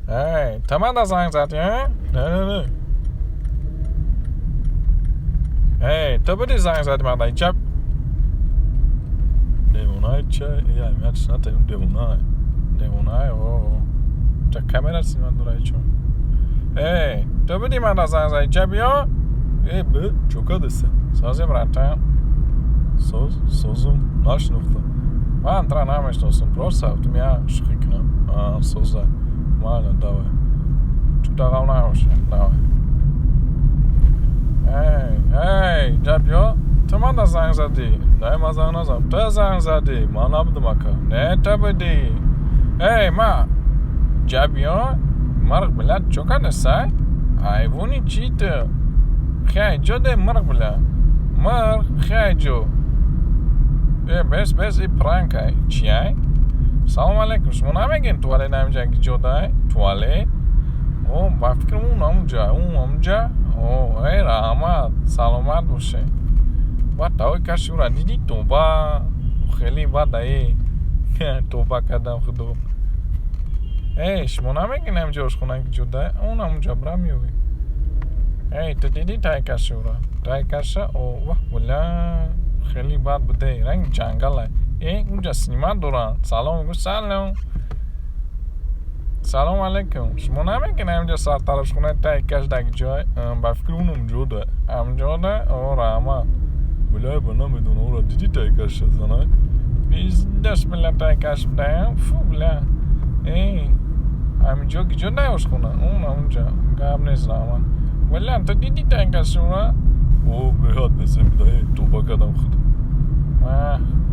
Hey, tamam da zang zat ya. Ne. Hey, tabii de zang zat ma dai chap. Demonai c'è, ja, mi ha snata un demonai. Demonai, oh. Ta kamera sinman durai ço. Hey, tabii de ma da zang zat chap ya. Bu çok adısı. Sazım rata. Sozum naş nokta. Ma antra nameš to sam prosa, tu mi ja škrikno. Soza. Malo, давай. Tu da ravnaš, давай. Hey, Jabyo, tamam da zang zadi. Dai ma zang nazam. Ta zang zadi. Manabdı maka. Ne tabi di. Hey, ma. Jabyo, mark bilat çok anasay. Ay, vuni çiğdi. Khayjo de mark bila. Mark khayjo. Bes prank ay. Çiyay. Salam aleyküm. Şuna megin tuvalet namjak jodai. Tuvalet. O, ba fikrim amca. O, hey Rahmat, salomat باشه. با تاوی کشورا دیدی توبه خیلی بده توبه کردم خودو. شما نمیگین همجاش خونه که جده اون همونجا برم میوی. تو دیدی تای کشه او ولا خیلی بد بوده رنگ جنگل اونجا سینما دوران. سلام سلام علیکم. شما نمیگین همینجا سرطرش خونه تای کش دک جای با فکر اونم جوده او رحمت بلای بنا میدونه او را دیدی تای کش زنای بیزدش بلا تای کش بدهیم فو بلا همینجا گیجا نیوش خونه اون همونجا گب نیست رحمت ولی تو دیدی تای کش را او بیاد بسه بده توبه کدم خود